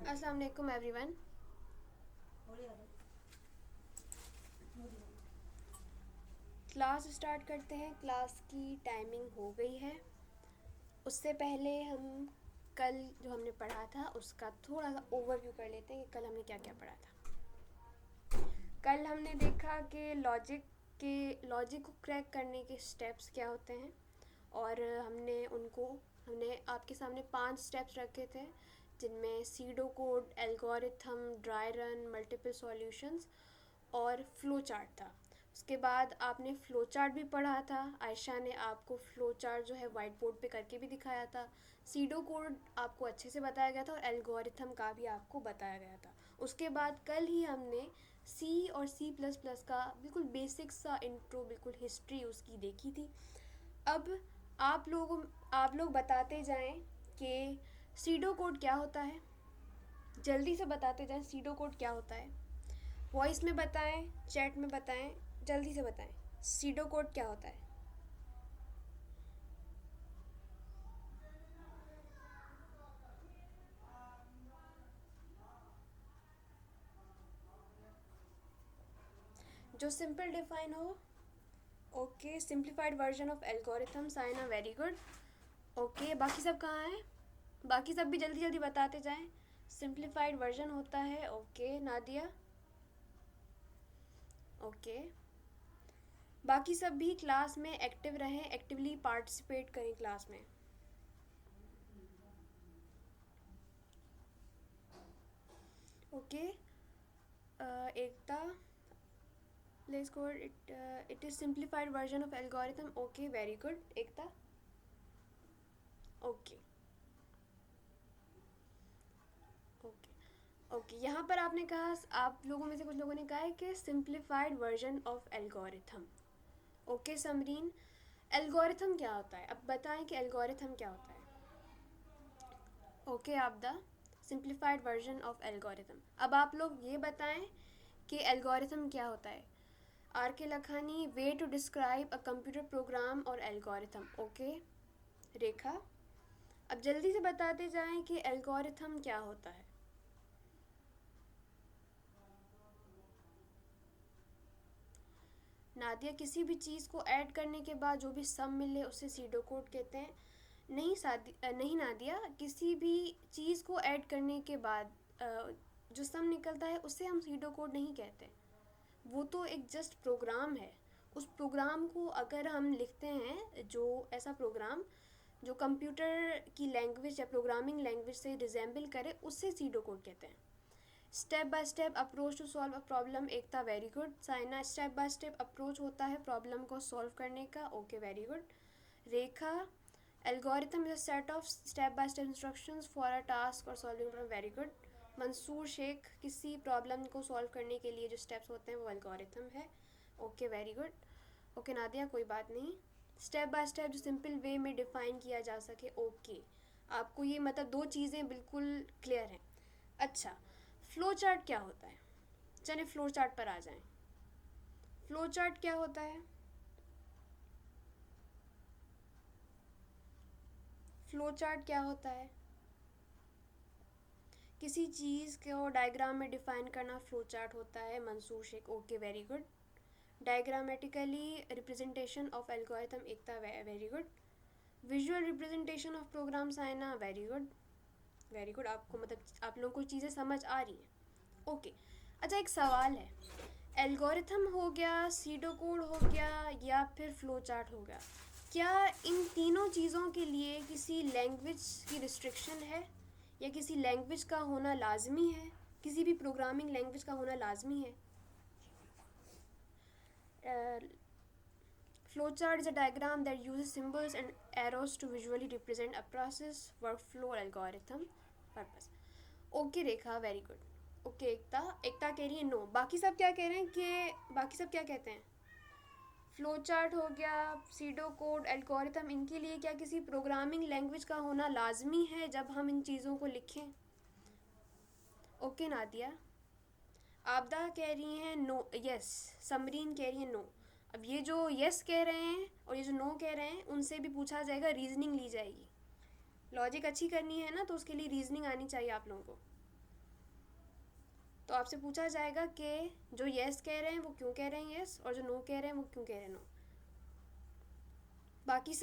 अस्सलाम वालेकुम everyone. Class start करते हैं। क्लास की टाइमिंग हो गई है। उससे पहले हम कल जो हमने पढ़ा था उसका थोड़ा सा ओवरव्यू कर लेते हैं कि कल हमने क्या क्या पढ़ा था। कल हमने देखा कि लॉजिक को क्रैक करने के स्टेप्स क्या होते हैं, और हमने आपके सामने 5 स्टेप्स रखे थे, जिनमें SIDO code, algorithm, dry run, multiple solutions और फ्लो चार्ट था। उसके बाद आपने फ़्लो चार्ट भी पढ़ा था। आयशा ने आपको फ़्लो चार्ट जो है वाइट बोर्ड पे करके भी दिखाया था। सीडो कोड आपको अच्छे से बताया गया था और एल्गोरिथम का भी आपको बताया गया था। उसके बाद कल ही हमने सी और सी प्लस प्लस का बिल्कुल बेसिक सा इंट्रो, बिल्कुल हिस्ट्री उसकी देखी थी। अब आप लोग बताते जाएं कि सीडो कोड क्या होता है। जल्दी से बताते जाएं सीडो कोड क्या होता है। वॉइस में बताएं, चैट में बताएं, जल्दी से बताएं सीडो कोड क्या होता है। जो सिंपल डिफाइन हो। Okay, simplified version of algorithm, Saina, very good. Okay, बाकी सब कहाँ हैं? बाकी सब भी जल्दी जल्दी बताते जाएं। सिंप्लीफाइड वर्जन होता है। ओके नादिया। ओके, बाकी सब भी क्लास में एक्टिव रहें, एक्टिवली पार्टिसिपेट करें क्लास में। Okay, Ekta, let's go. It is simplified version of algorithm. Okay, very good. Ekta. Okay. Okay okay, यहाँ पर आपने कहा, आप लोगों में से कुछ लोगों ने कहा है कि simplified version of algorithm. Okay Samreen, algorithm क्या होता है? अब बताएं कि एल्गोरिथम क्या होता है। ओके आपदा, सिंप्लीफाइड वर्जन ऑफ एल्गोरिथम। अब आप लोग ये बताएं कि एल्गोरिथम क्या होता है। R K Lakhani, way to describe a computer program और एल्गोरिथम। ओके रेखा, अब जल्दी से बताते जाएं कि एल्गोरिथम क्या होता है। नादिया, किसी भी चीज़ को ऐड करने के बाद जो भी सम मिले उसे सीडो कोड कहते हैं। नहीं नादिया, किसी भी चीज़ को ऐड करने के बाद जो सम निकलता है उसे हम सीडो कोड नहीं कहते। वो तो एक जस्ट प्रोग्राम है। उस प्रोग्राम को अगर हम लिखते हैं, जो ऐसा प्रोग्राम जो कंप्यूटर की लैंग्वेज या प्रोग्रामिंग लैंग्वेज से रिजेंबल करे, उससे सीडो कोड कहते हैं। Step by step approach to solve a problem. Ekta, very good. Saina, step by step approach होता है प्रॉब्लम को सॉल्व करने का। Okay very good. Rekha, algorithm is a set of step by step instructions for a task और solving problem. Very good. Mansoor Shaikh, किसी problem को solve करने के लिए जो स्टेप्स होते हैं वो एल्गोरिथम है। Okay very good. Okay Nadia, कोई बात नहीं। स्टेप बाय स्टेप जो सिंपल वे में डिफाइन किया जा सके। ओके, आपको ये मतलब 2 चीज़ें बिल्कुल क्लियर हैं। अच्छा, फ्लो चार्ट क्या होता है? चलिए फ्लो चार्ट पर आ जाएं। फ्लो चार्ट क्या होता है? फ्लो चार्ट क्या होता है? किसी चीज़ को डायग्राम में डिफाइन करना फ्लो चार्ट होता है। Mansoor Shaikh, okay very good. Diagrammatically representation of algorithm. Ekta, very good. Visual representation of program. Saina, very good very good. आपको मतलब आप लोगों को चीज़ें समझ आ रही हैं। ओके, अच्छा एक सवाल है, एल्गोरिथम हो गया, सीडो कोड हो गया, या फिर फ्लो चार्ट हो गया, क्या इन तीनों चीज़ों के लिए किसी लैंग्वेज की रिस्ट्रिक्शन है, या किसी लैंग्वेज का होना लाजमी है? किसी भी प्रोग्रामिंग लैंग्वेज का होना लाजमी है? Flow chart is a diagram that uses symbols and arrows to visually represent a process, work flow, algorithm purpose. Okay Rekha, very good. Okay Ekta, Ekta कह रही है नो। बाकी सब क्या कह रहे हैं कि बाकी सब क्या कहते हैं? फ्लो चार्ट हो गया, सीडो कोड, एल्गोरिथम, इनके लिए क्या किसी प्रोग्रामिंग लैंग्वेज का होना लाजमी है जब हम इन चीज़ों को लिखें? ओके नादिया, आपदा कह रही हैं नो, यस। समरीन कह रही है नो। अब ये जो यस कह रहे हैं और ये जो नो कह रहे हैं, उनसे भी पूछा जाएगा, रीजनिंग ली जाएगी, लॉजिक अच्छी करनी है ना, तो उसके लिए रीजनिंग आनी चाहिए आप लोगों को। तो आपसे पूछा जाएगा कि जो यस कह रहे हैं वो क्यों कह रहे हैं यस, और जो नो कह रहे हैं वो क्यों कह रहे हैं नो। बाकी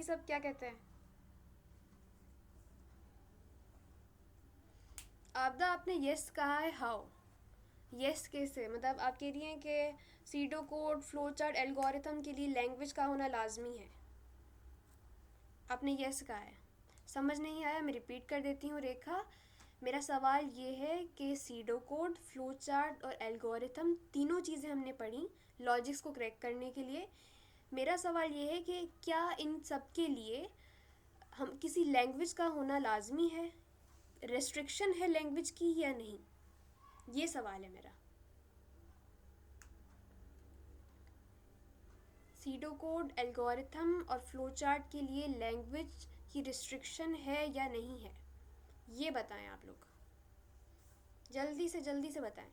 सब क्या कहते हैं? आपदा, आपने यस कहा है, हाउ? यस कैसे? मतलब आप कह रही हैं कि SIDO code, flow chart, algorithm के लिए लैंग्वेज का होना लाजमी है। आपने यस कहा है। समझ नहीं आया, मैं रिपीट कर देती हूँ रेखा। मेरा सवाल ये है कि सीडो कोड, फ्लो चार्ट और एल्गोरिथम तीनों चीज़ें हमने पढ़ी लॉजिक्स को क्रैक करने के लिए। मेरा सवाल ये है कि क्या इन सब के लिए हम किसी लैंग्वेज का होना लाजमी है, रेस्ट्रिक्शन है लैंग्वेज की या नहीं? ये सवाल है मेरा। सीडो कोड, एल्गोरिथम और फ्लो चार्ट के लिए लैंग्वेज की रिस्ट्रिक्शन है या नहीं है, ये बताएं आप लोग, जल्दी से बताएं।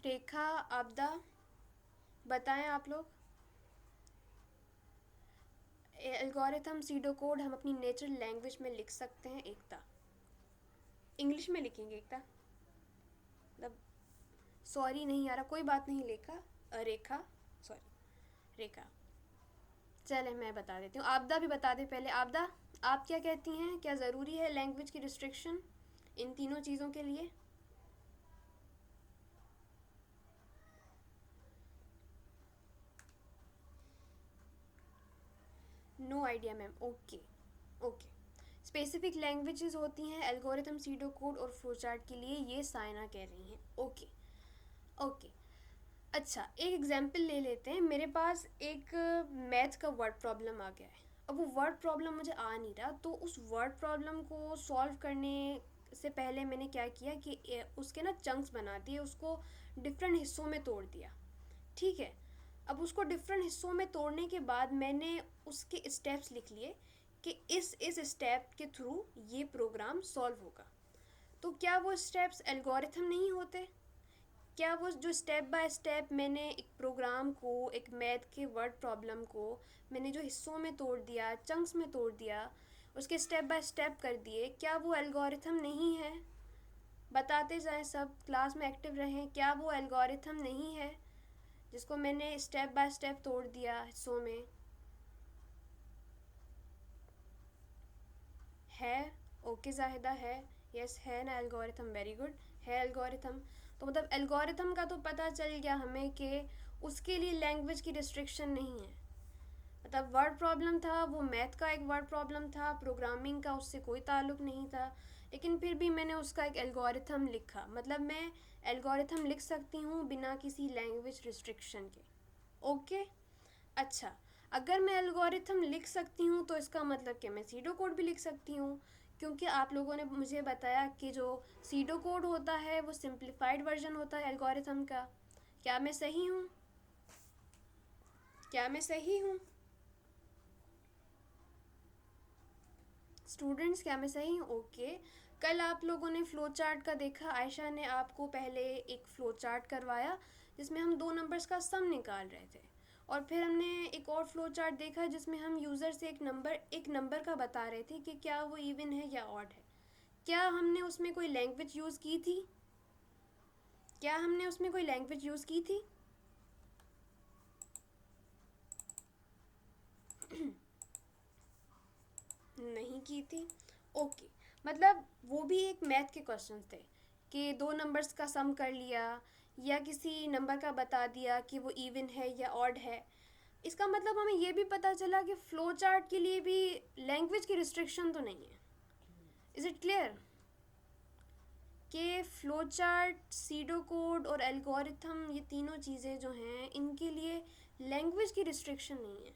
रेखा, आपदा, बताएं आप लोग। एल्गोरिथम, सीडो कोड हम अपनी नेचुरल लैंग्वेज में लिख सकते हैं एकता? इंग्लिश में लिखेंगे एकता? मतलब सॉरी नहीं आ रहा, कोई बात नहीं रेखा, सॉरी रेखा। चले मैं बता देती हूँ, आपदा भी बता दे पहले। आपदा, आप क्या कहती हैं, क्या ज़रूरी है लैंग्वेज की रिस्ट्रिक्शन इन तीनों चीज़ों के लिए? No idea ma'am. Okay. Specific languages होती हैं एल्गोरिथम, सीडो कोड और फ्लो चार्ट के लिए, ये साइना कह रही हैं। ओके। अच्छा, एक एग्जांपल ले लेते हैं। मेरे पास एक मैथ का वर्ड प्रॉब्लम आ गया है। अब वो वर्ड प्रॉब्लम मुझे आ नहीं रहा, तो उस वर्ड प्रॉब्लम को सॉल्व करने से पहले मैंने क्या किया कि उसके ना चंक्स बना दिए, उसको डिफरेंट हिस्सों में तोड़ दिया। ठीक है, अब उसको डिफरेंट हिस्सों में तोड़ने के बाद मैंने उसके स्टेप्स लिख लिए कि इस स्टेप के थ्रू ये प्रोग्राम सॉल्व होगा। तो क्या वो स्टेप्स एल्गोरिथम नहीं होते? क्या वो जो स्टेप बाय स्टेप मैंने एक प्रोग्राम को, एक मैथ के वर्ड प्रॉब्लम को मैंने जो हिस्सों में तोड़ दिया, चंक्स में तोड़ दिया, उसके स्टेप बाय स्टेप कर दिए, क्या वो एल्गोरिथम नहीं है? बताते जाएं, सब क्लास में एक्टिव रहें। क्या वो एल्गोरिथम नहीं है जिसको मैंने स्टेप बाय स्टेप तोड़ दिया हिस्सों में? है? ओके जाहिदा, है? यस है ना एल्गोरिथम, वेरी गुड, है एल्गोरिथम। तो मतलब एल्गोरिथम का तो पता चल गया हमें कि उसके लिए लैंग्वेज की रिस्ट्रिक्शन नहीं है। मतलब वर्ड प्रॉब्लम था, वो मैथ का एक वर्ड प्रॉब्लम था, प्रोग्रामिंग का उससे कोई ताल्लुक़ नहीं था, लेकिन फिर भी मैंने उसका एक एल्गोरिथम लिखा। मतलब मैं एल्गोरिथम लिख सकती हूँ बिना किसी लैंग्वेज रिस्ट्रिक्शन के। ओके। अच्छा, अगर मैं एल्गोरिथम लिख सकती हूँ तो इसका मतलब कि मैं सीडो कोड भी लिख सकती हूँ, क्योंकि आप लोगों ने मुझे बताया कि जो सीडो कोड होता है वो सिंप्लीफाइड वर्जन होता है एल्गोरिथम का। क्या मैं सही हूँ? स्टूडेंट्स, क्या मैं सही हूँ? ओके। कल आप लोगों ने फ़्लो चार्ट का देखा, आयशा ने आपको पहले एक फ़्लो चार्ट करवाया जिसमें हम 2 नंबर्स का सम निकाल रहे थे, और फिर हमने एक और फ़्लो चार्ट देखा जिसमें हम यूज़र से एक नंबर का बता रहे थे कि क्या वो इवन है या ऑड है। क्या हमने उसमें कोई लैंग्वेज यूज़ की थी? नहीं की थी। ओके। मतलब वो भी एक मैथ के क्वेश्चन थे कि 2 नंबर्स का सम कर लिया या किसी नंबर का बता दिया कि वो इवन है या ऑड है। इसका मतलब हमें ये भी पता चला कि फ्लो चार्ट के लिए भी लैंग्वेज की रिस्ट्रिक्शन तो नहीं है। इज़ इट क्लियर कि फ्लो चार्ट, सीडो कोड और एल्गोरिथम, ये तीनों चीज़ें जो हैं इनके लिए लैंग्वेज की रिस्ट्रिक्शन नहीं है।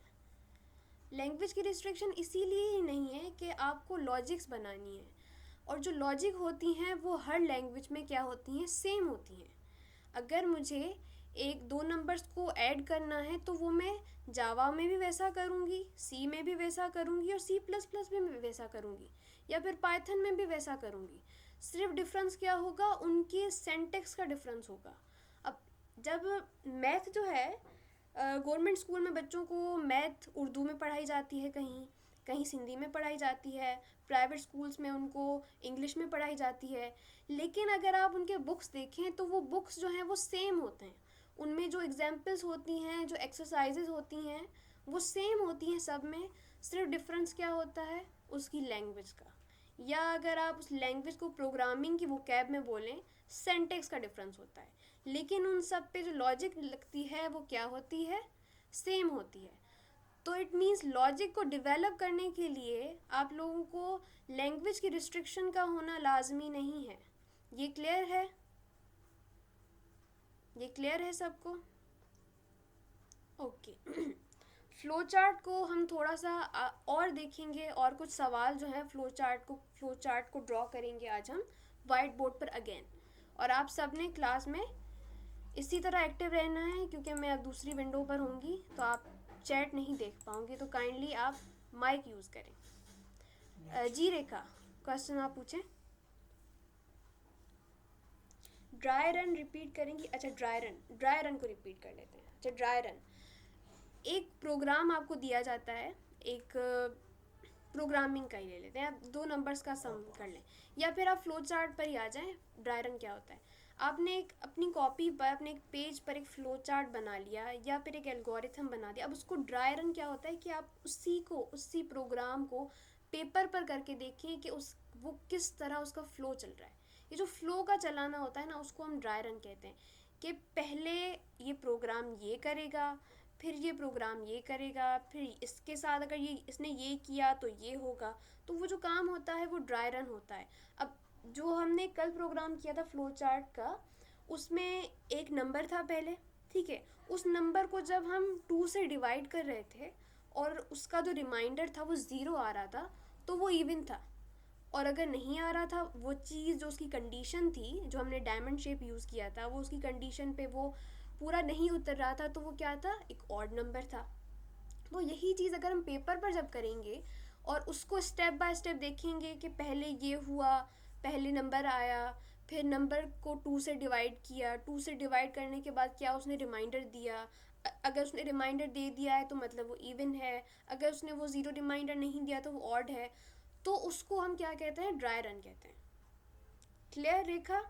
लैंग्वेज की रिस्ट्रिक्शन इसीलिए ही नहीं है कि आपको लॉजिक्स बनानी है, और जो लॉजिक होती हैं वो हर लैंग्वेज में क्या होती हैं, सेम होती हैं। अगर मुझे एक 2 नंबर्स को ऐड करना है तो वो मैं जावा में भी वैसा करूँगी, सी में भी वैसा करूँगी, और सी प्लस प्लस में भी वैसा करूँगी, या फिर पाइथन में भी वैसा करूँगी। सिर्फ डिफरेंस क्या होगा, उनके सेंटेक्स का डिफरेंस होगा। अब जब मैथ जो है गवर्नमेंट स्कूल में बच्चों को मैथ उर्दू में पढ़ाई जाती है, कहीं कहीं सिंधी में पढ़ाई जाती है, प्राइवेट स्कूल्स में उनको इंग्लिश में पढ़ाई जाती है। लेकिन अगर आप उनके बुक्स देखें तो वो बुक्स जो हैं वो सेम होते हैं। उनमें जो एग्जाम्पल्स होती हैं, जो एक्सरसाइजेज होती हैं, वो सेम होती हैं सब में। सिर्फ डिफरेंस क्या होता है, उसकी लैंग्वेज का, या अगर आप उस लैंग्वेज को प्रोग्रामिंग की वोकैब में बोलें, सेंटेक्स का डिफरेंस होता है। लेकिन उन सब पे जो लॉजिक लगती है वो क्या होती है, सेम होती है। तो इट मीन्स लॉजिक को डेवलप करने के लिए आप लोगों को लैंग्वेज की रिस्ट्रिक्शन का होना लाजमी नहीं है। ये क्लियर है? ये क्लियर है सबको? ओके। फ्लो चार्ट को हम थोड़ा सा और देखेंगे, और कुछ सवाल जो है फ्लो चार्ट को ड्रॉ करेंगे आज हम वाइट बोर्ड पर अगेन। और आप सब ने क्लास में इसी तरह एक्टिव रहना है, क्योंकि मैं अब दूसरी विंडो पर होंगी तो आप चैट नहीं देख पाओगे, तो काइंडली आप माइक यूज़ करें। जी रेखा, क्वेश्चन आप पूछें। ड्राई रन रिपीट करेंगी? अच्छा, ड्राई रन को रिपीट कर लेते हैं। अच्छा, ड्राई रन एक प्रोग्राम आपको दिया जाता है, एक प्रोग्रामिंग का ही ले लेते हैं, आप 2 नंबर्स का सम कर लें, या फिर आप फ्लो चार्ट पर ही आ जाएं। ड्राई रन क्या होता है, आपने एक अपनी कॉपी पर, अपने एक पेज पर एक फ्लो चार्ट बना लिया या फिर एक एल्गोरिथम बना दिया। अब उसको ड्राई रन क्या होता है कि आप उसी प्रोग्राम को पेपर पर करके देखें कि वो किस तरह उसका फ़्लो चल रहा है। ये जो फ़्लो का चलाना होता है ना, उसको हम ड्राई रन कहते हैं, कि पहले ये प्रोग्राम ये करेगा, फिर ये प्रोग्राम ये करेगा, फिर इसके साथ अगर इसने ये किया तो ये होगा। तो वो जो काम होता है वो ड्राई रन होता है। अब जो हमने कल प्रोग्राम किया था फ्लो चार्ट का, उसमें एक नंबर था पहले, ठीक है। उस नंबर को जब हम 2 से डिवाइड कर रहे थे और उसका जो रिमाइंडर था वो 0 आ रहा था, तो वो इवन था। और अगर नहीं आ रहा था, वो चीज़ जो उसकी कंडीशन थी, जो हमने डायमंड शेप यूज़ किया था, वो उसकी कंडीशन पे वो पूरा नहीं उतर रहा था, तो वो क्या था, एक ऑड नंबर था। तो यही चीज़ अगर हम पेपर पर जब करेंगे और उसको स्टेप बाय स्टेप देखेंगे कि पहले ये हुआ, पहले नंबर आया, फिर नंबर को 2 से डिवाइड किया, 2 से डिवाइड करने के बाद क्या उसने रिमाइंडर दिया, अगर उसने रिमाइंडर दे दिया है तो मतलब वो इवन है, अगर उसने वो 0 रिमाइंडर नहीं दिया तो वो ऑड है। तो उसको हम क्या कहते हैं, ड्राई रन कहते हैं। क्लियर रेखा?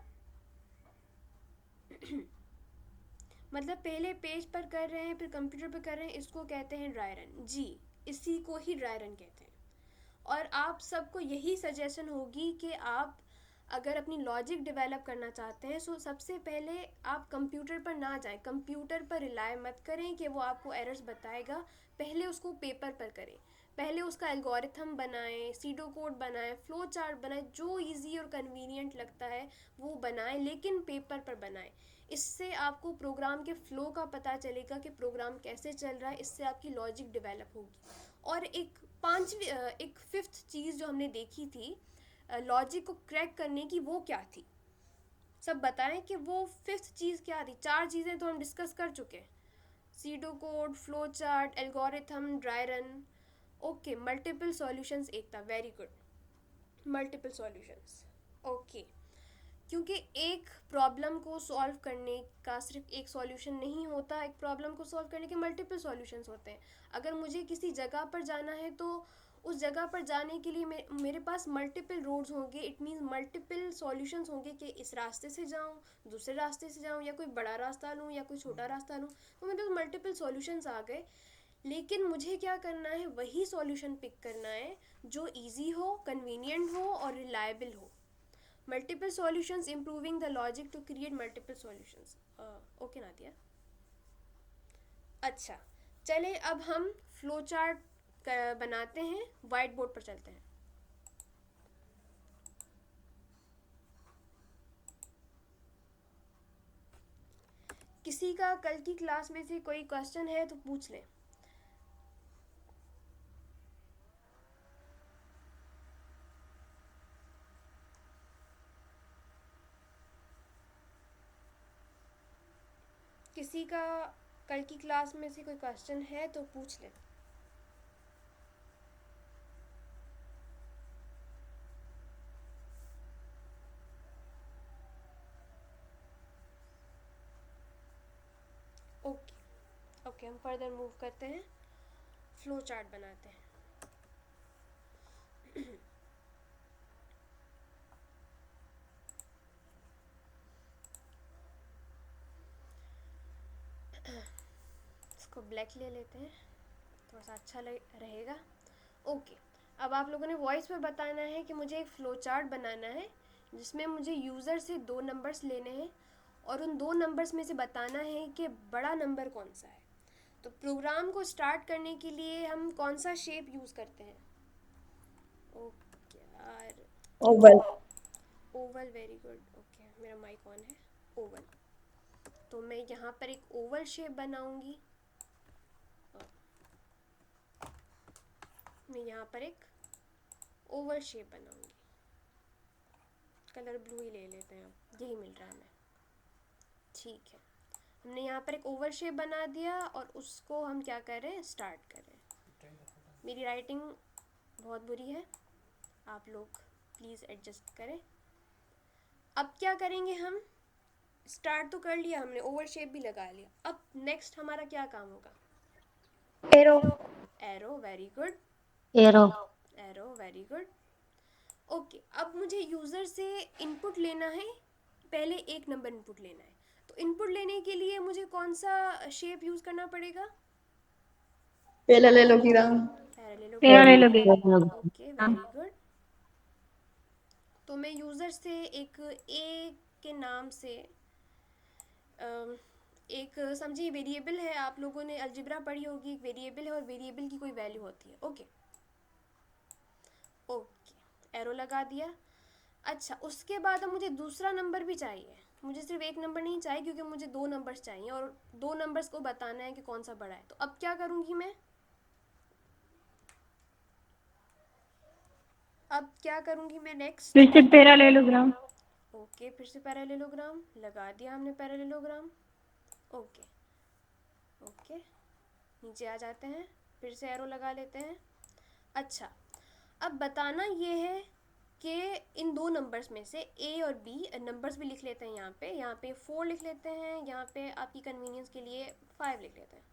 मतलब पहले पेज पर कर रहे हैं फिर कंप्यूटर पर कर रहे हैं, इसको कहते हैं ड्राई रन। जी, इसी को ही ड्राई रन कहते हैं। और आप सबको यही सजेशन होगी कि आप अगर अपनी लॉजिक डेवलप करना चाहते हैं, तो सबसे पहले आप कंप्यूटर पर ना जाएं, कंप्यूटर पर रिलाय मत करें कि वो आपको एरर्स बताएगा। पहले उसको पेपर पर करें, पहले उसका एल्गोरिथम बनाएं, सीडो कोड बनाएं, फ्लो चार्ट बनाएं, जो इजी और कन्वीनियंट लगता है वो बनाएं, लेकिन पेपर पर बनाएं। इससे आपको प्रोग्राम के फ़्लो का पता चलेगा कि प्रोग्राम कैसे चल रहा है, इससे आपकी लॉजिक डेवलप होगी। और एक फिफ्थ चीज़ जो हमने देखी थी लॉजिक को क्रैक करने की, वो क्या थी? सब बताएं कि वो फिफ्थ चीज़ क्या थी। 4 चीज़ें तो हम डिस्कस कर चुके हैं, SIDO code, flow chart, algorithm, dry run. Okay, multiple solutions एक था, very good, multiple solutions. Okay, क्योंकि एक प्रॉब्लम को सॉल्व करने का सिर्फ एक सॉल्यूशन नहीं होता, एक प्रॉब्लम को सॉल्व करने के मल्टीपल सॉल्यूशंस होते हैं। अगर मुझे किसी जगह पर जाना है तो उस जगह पर जाने के लिए मेरे पास मल्टीपल रोड्स होंगे, इट मीन्स मल्टीपल सॉल्यूशंस होंगे कि इस रास्ते से जाऊँ, दूसरे रास्ते से जाऊँ, या कोई बड़ा रास्ता लूँ या कोई छोटा रास्ता लूँ। तो मेरे पास मल्टीपल सॉल्यूशंस आ गए, लेकिन मुझे क्या करना है, वही सॉल्यूशन पिक करना है जो ईजी हो, कन्वीनियंट हो और रिलायबल हो। Multiple solutions improving the logic to create multiple solutions. Okay Nadia? अच्छा, चले अब हम फ्लो चार्ट बनाते हैं, वाइट बोर्ड पर चलते हैं। किसी का कल की क्लास में से कोई क्वेश्चन है तो पूछ लें। किसी का कल की क्लास में से कोई क्वेश्चन है तो पूछ लें। ओके, हम फर्दर मूव करते हैं, फ्लो चार्ट बनाते हैं। इसको ब्लैक ले लेते हैं, थोड़ा सा अच्छा रहेगा। ओके, अब आप लोगों ने वॉइस में बताना है कि मुझे एक फ्लो चार्ट बनाना है जिसमें मुझे यूज़र से 2 नंबर्स लेने हैं और उन 2 नंबर्स में से बताना है कि बड़ा नंबर कौन सा है। तो प्रोग्राम को स्टार्ट करने के लिए हम कौन सा शेप यूज़ करते हैं? ओके यार, Oval. Oval, very good. Okay, मेरा माइक ऑन है। ओवल, तो मैं यहाँ पर एक ओवल शेप बनाऊंगी। मैं यहाँ पर एक ओवल शेप बनाऊंगी। कलर ब्लू ही ले लेते हैं, अब यही मिल रहा है हमें। ठीक है, हमने यहाँ पर एक ओवल शेप बना दिया और उसको हम क्या कर रहे हैं, स्टार्ट कर रहे हैं। मेरी राइटिंग बहुत बुरी है, आप लोग प्लीज़ एडजस्ट करें। अब क्या करेंगे, हम स्टार्ट तो कर लिया हमने, ओवल शेप भी लगा लिया। अब नेक्स्ट हमारा क्या काम होगा? Arrow. Arrow, very good. Arrow. Arrow, very good. Okay, अब मुझे यूज़र से इनपुट लेना है, पहले एक नंबर इनपुट लेना है। तो इनपुट लेने के लिए मुझे कौन सा शेप यूज़ करना पड़ेगा? Parallelogram. Parallelogram, okay, very good. तो मैं यूज़र से एक ए के नाम से एक, समझिए वेरिएबल है, आप लोगों ने अलजेब्रा पढ़ी होगी, एक वेरिएबल है और वेरिएबल की कोई वैल्यू होती है। ओके ओके, एरो लगा दिया। अच्छा, उसके बाद अब मुझे दूसरा नंबर भी चाहिए। मुझे सिर्फ एक नंबर नहीं चाहिए क्योंकि मुझे 2 नंबर्स चाहिए और 2 नंबर्स को बताना है कि कौन सा बड़ा है। तो अब क्या करूँगी मैं? अब क्या करूँगी मैं नेक्स्ट? फिर से पैरेललोग्राम। ओके, फिर से पैरेललोग्राम लगा दिया हमने, पैरेललोग्राम। ओके ओके, नीचे आ जाते हैं, फिर से एरो लगा लेते हैं। अच्छा, अब बताना ये है कि इन 2 नंबर्स में से ए और बी, नंबर्स भी लिख लेते हैं यहाँ पे 4 लिख लेते हैं, यहाँ पे आपकी कन्वीनियंस के लिए 5 लिख लेते हैं।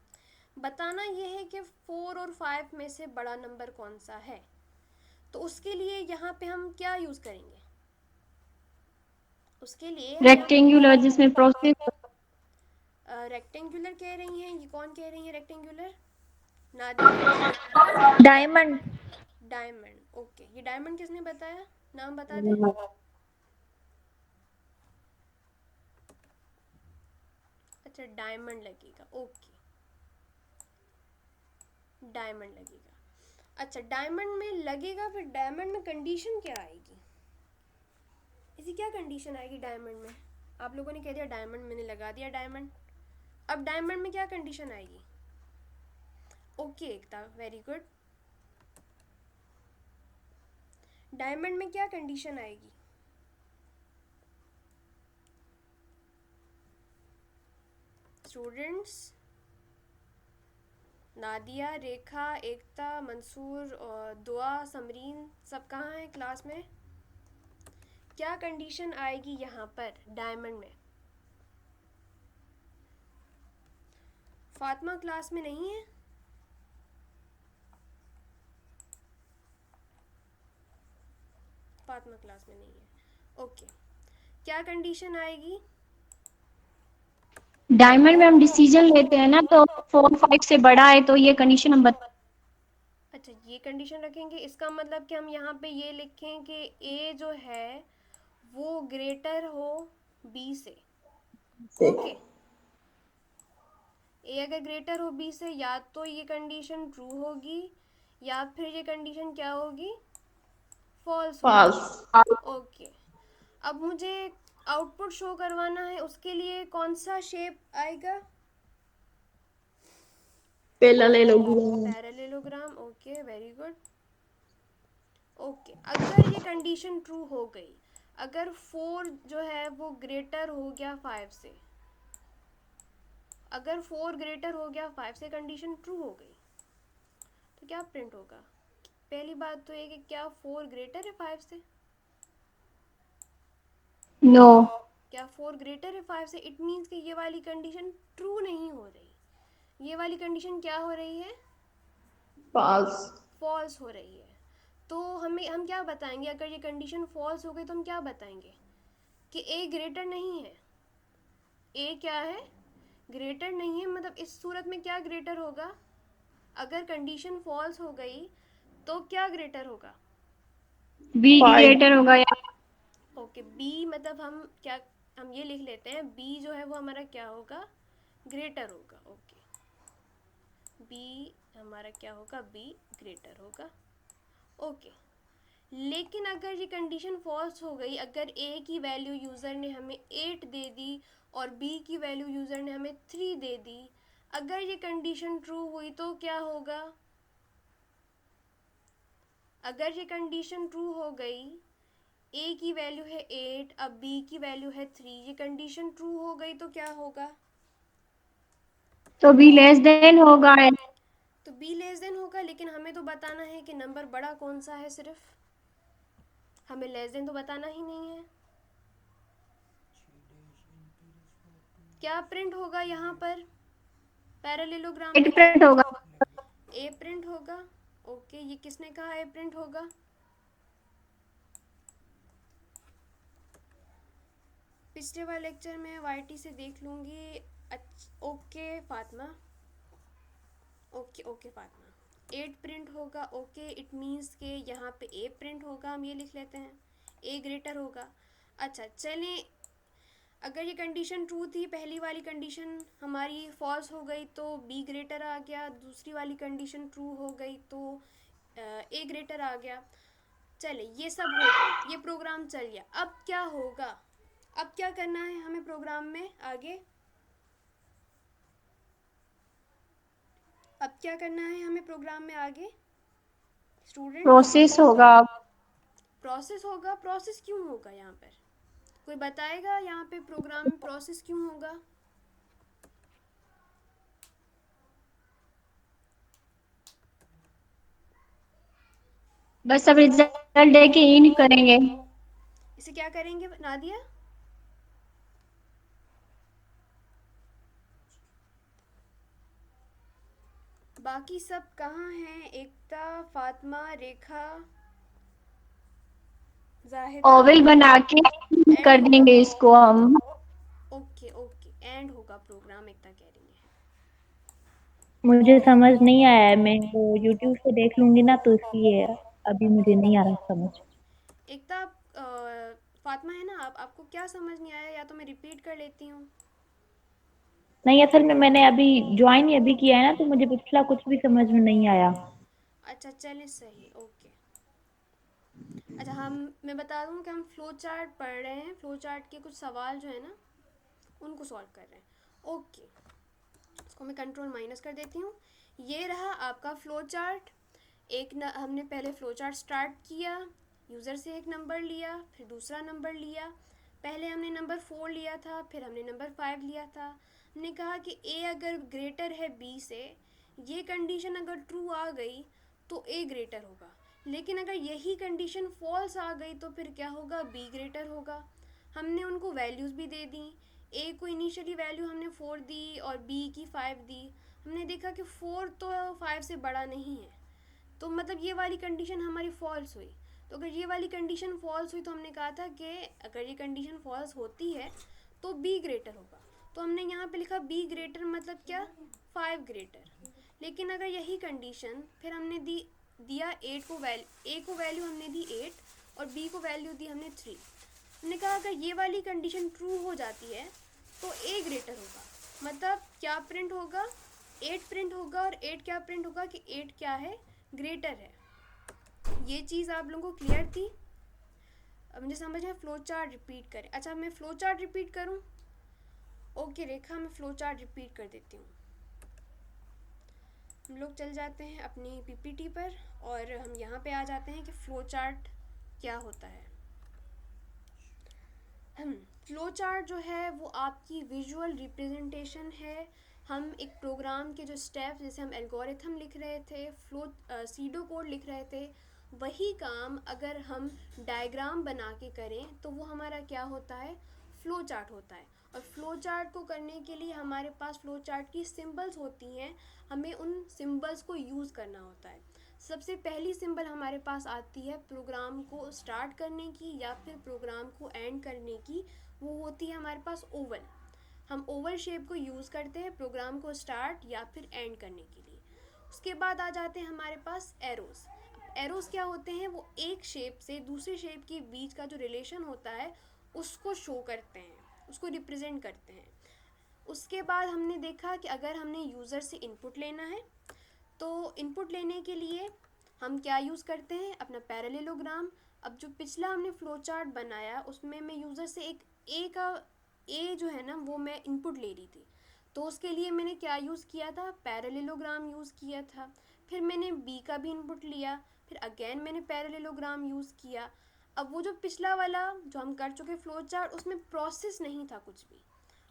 बताना ये है कि 4 और 5 में से बड़ा नंबर कौन सा है। तो उसके लिए यहाँ पे हम क्या यूज़ करेंगे? उसके लिए हम रेक्टेंगुलर जिसमें प्रोसेस। रेक्टेंगुलर कह रही हैं, ये कौन कह रही है rectangular? Nadia? Diamond. Diamond, okay. ये डायमंड किसने बताया? नाम बता दें। अच्छा, डायमंड लगेगा, ओके, डायमंड लगेगा। अच्छा, डायमंड में लगेगा, फिर डायमंड में कंडीशन क्या आएगी? इसी क्या कंडीशन आएगी डायमंड में? आप लोगों ने कह दिया डायमंड, मैंने लगा दिया डायमंड। अब डायमंड में क्या कंडीशन आएगी? ओके एकता, वेरी गुड। डायमंड में क्या कंडीशन आएगी? स्टूडेंट्स, नादिया, रेखा, एकता, मंसूर और दुआ, समरीन, सब कहाँ हैं क्लास में? क्या कंडीशन आएगी यहाँ पर डायमंड में? फातिमा क्लास में नहीं है? फातिमा क्लास में नहीं है, ओके। क्या कंडीशन आएगी? डायमंड में हम डिसीजन लेते हैं ना, तो 4 5 से बड़ा है तो ये कंडीशन हम बता। अच्छा, ये कंडीशन रखेंगे, इसका मतलब कि हम यहाँ पे ये लिखें कि ए जो है वो ग्रेटर हो बी से। ओके, ए अगर ग्रेटर हो बी से, या तो ये कंडीशन ट्रू होगी या फिर ये कंडीशन क्या होगी, फॉल्स होगी। फॉल्स। ओके, अब मुझे आउटपुट शो करवाना है, उसके लिए कौन सा शेप आएगा? Parallelogram. Parallelogram, okay, very good. Okay, अगर ये कंडीशन ट्रू हो गई, अगर 4 जो है वो ग्रेटर हो गया 5 से, अगर 4 ग्रेटर हो गया 5 से, कंडीशन ट्रू हो गई, तो क्या प्रिंट होगा? पहली बात तो ये कि क्या 4 ग्रेटर है 5 से? नो। क्या 4 ग्रेटर है 5 से? इट मीन्स कि ये वाली कंडीशन ट्रू नहीं हो रही, ये वाली कंडीशन क्या हो रही है? फॉल्स। फॉल्स हो रही है। तो हम क्या बताएंगे? अगर ये कंडीशन फॉल्स हो गई तो हम क्या बताएंगे? कि ए ग्रेटर नहीं है। ए क्या है? ग्रेटर नहीं है। मतलब इस सूरत में क्या ग्रेटर होगा? अगर कंडीशन फॉल्स हो गई तो क्या ग्रेटर होगा? बी ग्रेटर होगा या ओके, बी मतलब हम ये लिख लेते हैं, बी जो है वो हमारा क्या होगा? ग्रेटर होगा। ओके, बी हमारा क्या होगा? बी ग्रेटर होगा। ओके, लेकिन अगर ये कंडीशन फॉल्स हो गई, अगर ए की वैल्यू यूज़र ने हमें 8 दे दी और बी की वैल्यू यूज़र ने हमें 3 दे दी, अगर ये कंडीशन ट्रू हुई तो क्या होगा? अगर ये कंडीशन ट्रू हो गई, ए की वैल्यू है 8, अब बी की वैल्यू है 3, ये कंडीशन ट्रू हो गई तो क्या होगा? तो बी लेस देन होगा। तो बी लेस देन होगा, लेकिन हमें तो बताना है कि नंबर बड़ा कौन सा है। सिर्फ हमें लेस देन तो बताना ही नहीं है। क्या प्रिंट होगा यहाँ पर पैरेललोग्राम में? प्रिंट होगा। ए प्रिंट होगा। ओके, ये किसने कहा ए प्रिंट होगा? पिछले वाले लेक्चर में वाईटी से देख लूँगी। Okay Fatima, okay okay Fatima, 8 print होगा। ओके, इट मीन्स के यहाँ पे ए प्रिंट होगा। हम ये लिख लेते हैं, ए ग्रेटर होगा। अच्छा चलें, अगर ये कंडीशन ट्रू थी, पहली वाली कंडीशन हमारी फॉल्स हो गई तो बी ग्रेटर आ गया, दूसरी वाली कंडीशन ट्रू हो गई तो ए ग्रेटर आ गया। चले, ये सब हो गया, ये प्रोग्राम चल गया। अब क्या होगा? अब क्या करना है हमें प्रोग्राम में आगे? अब क्या करना है हमें प्रोग्राम में आगे स्टूडेंट्स? प्रोसेस होगा। प्रोसेस होगा। प्रोसेस क्यों होगा यहाँ पर? कोई बताएगा यहाँ पे प्रोग्राम में प्रोसेस क्यों होगा? बस अब रिजल्ट दे के इन करेंगे। इसे क्या करेंगे नादिया? बाकी सब कहाँ हैं? एकता, फातिमा, रेखा, जाहिदा। ओवल बना के एंड कर होगा। देंगे इसको हम। ओके ओके, एंड होगा प्रोग्राम, एकता कह रही है। मुझे समझ नहीं आया है, मैं वो यूट्यूब से देख लूंगी ना, तो इसलिए अभी मुझे नहीं आ रहा समझ। एकता फातिमा है ना, आपको क्या समझ नहीं आया? या तो मैं रिपीट कर लेती हूँ। नहीं, असल में मैंने अभी ज्वाइन ही अभी किया है ना, तो मुझे पिछला कुछ भी समझ में नहीं आया। अच्छा चलें, सही, ओके। अच्छा, मैं बता दूँ कि हम फ्लो चार्ट पढ़ रहे हैं। फ्लो चार्ट के कुछ सवाल जो है ना, उनको सॉल्व कर रहे हैं। ओके, इसको मैं कंट्रोल माइनस कर देती हूँ। ये रहा आपका फ्लो चार्ट। हमने पहले फ्लो चार्ट स्टार्ट किया, यूज़र से एक नंबर लिया, फिर दूसरा नंबर लिया। पहले हमने नंबर 4 लिया था, फिर हमने नंबर 5 लिया था। हमने कहा कि ए अगर ग्रेटर है बी से, ये कंडीशन अगर ट्रू आ गई तो ए ग्रेटर होगा। लेकिन अगर यही कंडीशन फॉल्स आ गई तो फिर क्या होगा? बी ग्रेटर होगा। हमने उनको वैल्यूज़ भी दे दी। ए को इनिशियली वैल्यू हमने 4 दी और बी की 5 दी। हमने देखा कि 4 तो 5 से बड़ा नहीं है, तो मतलब ये वाली कंडीशन हमारी फॉल्स हुई। तो अगर ये वाली कंडीशन फॉल्स हुई तो हमने कहा था कि अगर ये कंडीशन फॉल्स होती है तो बी ग्रेटर होगा। तो हमने यहाँ पे लिखा बी ग्रेटर, मतलब क्या? 5 ग्रेटर। लेकिन अगर यही कंडीशन फिर हमने दिया 8 को ए को वैल्यू हमने दी 8 और बी को वैल्यू दी हमने 3। हमने कहा अगर ये वाली कंडीशन ट्रू हो जाती है तो ए ग्रेटर होगा। मतलब क्या प्रिंट होगा? 8 प्रिंट होगा। और 8 क्या प्रिंट होगा? कि 8 क्या है? ग्रेटर है। ये चीज़ आप लोगों को क्लियर थी? अब मुझे समझ है, फ्लो चार्ट रिपीट करें। अच्छा, मैं फ्लो चार्ट रिपीट करूं? ओके रेखा, मैं फ्लो चार्ट रिपीट कर देती हूँ। हम लोग चल जाते हैं अपनी पीपीटी पर और हम यहाँ पे आ जाते हैं कि फ़्लो चार्ट क्या होता है। फ़्लो चार्ट जो है वो आपकी विजुअल रिप्रेजेंटेशन है। हम एक प्रोग्राम के जो स्टेप्स, जैसे हम एल्गोरिथम लिख रहे थे, सीडो कोड लिख रहे थे, वही काम अगर हम डायग्राम बना के करें तो वो हमारा क्या होता है? फ़्लो चार्ट होता है। और फ्लो चार्ट को करने के लिए हमारे पास फ्लो चार्ट की सिंबल्स होती हैं, हमें उन सिंबल्स को यूज़ करना होता है। सबसे पहली सिंबल हमारे पास आती है प्रोग्राम को स्टार्ट करने की या फिर प्रोग्राम को एंड करने की, वो होती है हमारे पास ओवल। हम ओवल शेप को यूज़ करते हैं प्रोग्राम को स्टार्ट या फिर एंड करने के लिए। उसके बाद आ जाते हैं हमारे पास एरोज़। एरोज़ क्या होते हैं, वो एक शेप से दूसरे शेप के बीच का जो रिलेशन होता है उसको शो करते हैं, उसको रिप्रेजेंट करते हैं। उसके बाद हमने देखा कि अगर हमने यूज़र से इनपुट लेना है तो इनपुट लेने के लिए हम क्या यूज़ करते हैं, अपना पैरेललोग्राम। अब जो पिछला हमने फ्लो चार्ट बनाया उसमें मैं यूज़र से एक ए जो है ना वो मैं इनपुट ले रही थी, तो उसके लिए मैंने क्या यूज़ किया था, पैरेललोग्राम यूज़ किया था। फिर मैंने बी का भी इनपुट लिया, फिर अगेन मैंने पैरेललोग्राम यूज़ किया। अब वो जो पिछला वाला जो हम कर चुके फ्लो चार्ट उसमें प्रोसेस नहीं था कुछ भी,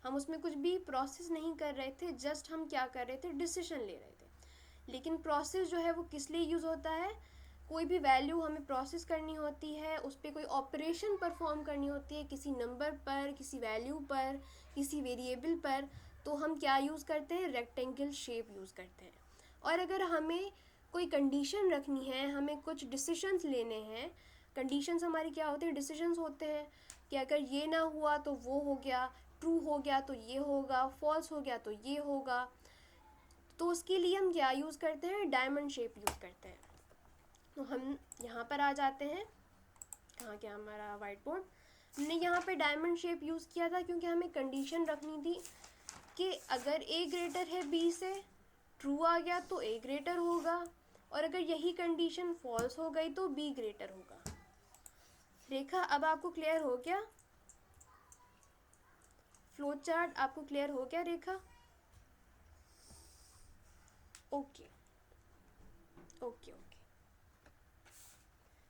हम उसमें कुछ भी प्रोसेस नहीं कर रहे थे, जस्ट हम क्या कर रहे थे, डिसीजन ले रहे थे। लेकिन प्रोसेस जो है वो किस लिए यूज़ होता है, कोई भी वैल्यू हमें प्रोसेस करनी होती है, उस पर कोई ऑपरेशन परफॉर्म करनी होती है किसी नंबर पर, किसी वैल्यू पर, किसी वेरिएबल पर, तो हम क्या यूज़ करते हैं, रेक्टेंगल शेप यूज़ करते हैं। और अगर हमें कोई कंडीशन रखनी है, हमें कुछ डिसीजंस लेने हैं, कंडीशंस हमारी क्या होते हैं, डिसीजंस होते हैं कि अगर ये ना हुआ तो वो हो गया, ट्रू हो गया तो ये होगा, फॉल्स हो गया तो ये होगा। तो उसके लिए हम क्या यूज़ करते हैं, डायमंड शेप यूज़ करते हैं। तो हम यहाँ पर आ जाते हैं, कहाँ गया हमारा वाइट बोर्ड। हमने यहाँ पे डायमंड शेप यूज़ किया था क्योंकि हमें कंडीशन रखनी थी कि अगर ए ग्रेटर है बी से, ट्रू आ गया तो ए ग्रेटर होगा, और अगर यही कंडीशन फॉल्स हो गई तो बी ग्रेटर होगा। रेखा अब आपको क्लियर हो गया, फ्लो चार्ट आपको क्लियर हो गया रेखा? Okay okay okay.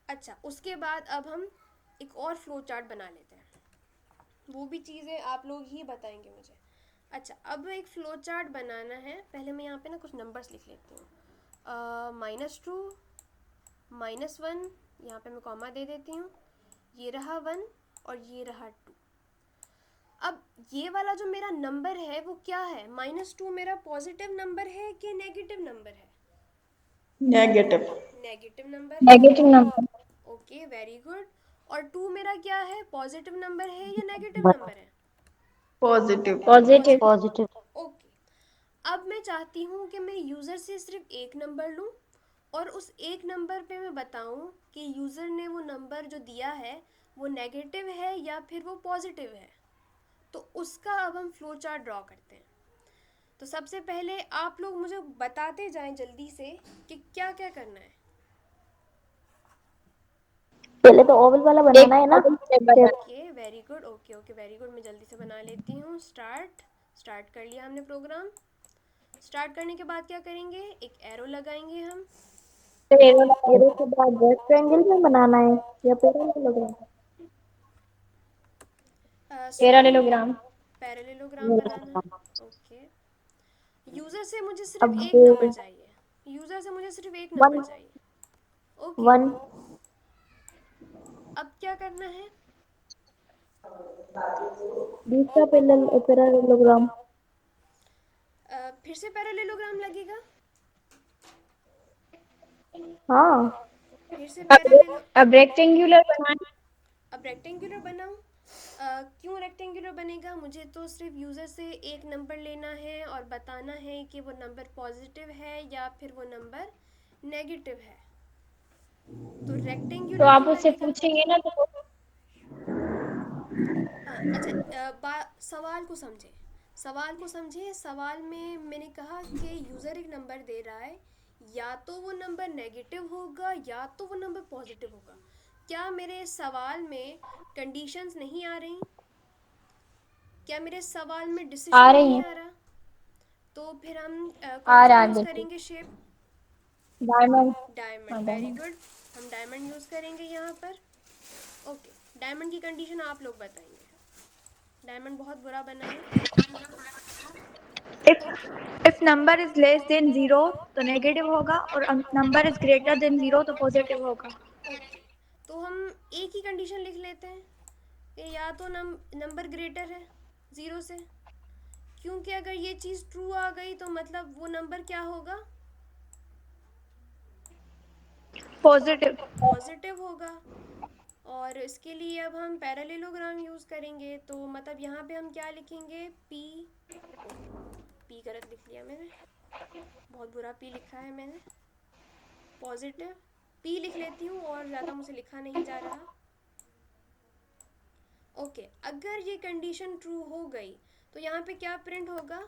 अच्छा, उसके बाद अब हम एक और फ्लो चार्ट बना लेते हैं, वो भी चीज़ें आप लोग ही बताएंगे मुझे। अच्छा, अब एक फ़्लो चार्ट बनाना है, पहले मैं यहाँ पे ना कुछ नंबर्स लिख लेती हूँ, -2, -1, यहाँ पे मैं कॉमा दे देती हूँ, ये रहा 1 और ये रहा 2। अब ये वाला जो मेरा नंबर है वो क्या है, -2 मेरा पॉजिटिव नंबर है कि नेगेटिव नंबर है? नेगेटिव। नेगेटिव नंबर है। Negative number. Okay, very good. और 2 मेरा क्या है, पॉजिटिव नंबर है या नेगेटिव नंबर है? पॉजिटिव। पॉजिटिव। पॉजिटिव। ओके, अब मैं चाहती हूँ कि मैं यूज़र से सिर्फ एक नंबर लूँ और उस एक नंबर पे मैं बताऊँ कि यूज़र ने वो नंबर जो दिया है वो नेगेटिव है या फिर वो पॉजिटिव है। तो उसका अब हम फ्लो चार्ट ड्रॉ करते हैं। तो सबसे पहले आप लोग मुझे बताते जाएं जल्दी से कि क्या क्या करना है। पहले तो ओवल वाला बनाना है ना, फिर okay very good, okay okay very good, मैं जल्दी से बना लेती हूँ। स्टार्ट कर लिया हमने प्रोग्राम। स्टार्ट करने के बाद क्या करेंगे, एक एरो लगाएंगे हम। एरो के बाद रेक्टेंगल में बनाना है या पैरेललोग्राम? स्टार्टिंग में पैरेललोग्राम। पैरेललोग्राम बनाना है। ओके, यूज़र से मुझे सिर्फ अब एक नंबर चाहिए, यूज़र से मुझे सिर्फ एक नंबर 1 चाहिए। ओके, 1 अब क्या करना है, 20 का पैरेललोग्राम। फिर से पैरेललोग्राम लगेगा, हाँ, फिर से पैरेलल। अब रेक्टेंगुलर बनाना। अब रेक्टेंगुलर बनाऊं, क्यों रेक्टेंगुलर बनेगा, मुझे तो सिर्फ यूज़र से एक नंबर लेना है और बताना है कि वो नंबर पॉजिटिव है या फिर वो नंबर नेगेटिव है। तो तो रेक्टेंगुलर आप क्यों उससे लगेगा? पूछेंगे ना तो अच्छा, सवाल को समझे, सवाल को समझे। सवाल में मैंने कहा कि यूज़र एक नंबर दे रहा है, या तो वो नंबर नेगेटिव होगा या तो वो नंबर पॉजिटिव होगा। क्या मेरे सवाल में कंडीशंस नहीं आ रही, क्या मेरे सवाल में डिसीजन आ रही नहीं हैं। आ रहा? तो फिर हम कौन आ सा रहा है, यूज़ देखिए करेंगे शेप, डायमंड। हाँ, डायमंड, वेरी डायमंड। गुड। हम डायमंड यूज़ करेंगे यहाँ पर। ओके, डायमंड की कंडीशन आप लोग बताएंगे, डायमंड बहुत बुरा बना है। If number is less than 0 तो नेगेटिव होगा और number is greater than 0 तो पॉजिटिव होगा। ओके, तो हम एक ही कंडीशन लिख लेते हैं कि या तो नंबर ग्रेटर है, 0 से, क्योंकि अगर ये चीज़ ट्रू आ गई तो मतलब वो नंबर क्या होगा, पॉजिटिव। पॉजिटिव होगा। और इसके लिए अब हम पैरेललोग्राम यूज़ करेंगे, तो मतलब यहाँ पे हम क्या लिखेंगे, पी, पी गलत लिख लिया मैंने, बहुत बुरा पी लिखा है मैंने, पॉजिटिव पी लिख लेती हूँ और ज़्यादा मुझे लिखा नहीं जा रहा। ओके, अगर ये कंडीशन ट्रू हो गई तो यहाँ पे क्या प्रिंट होगा,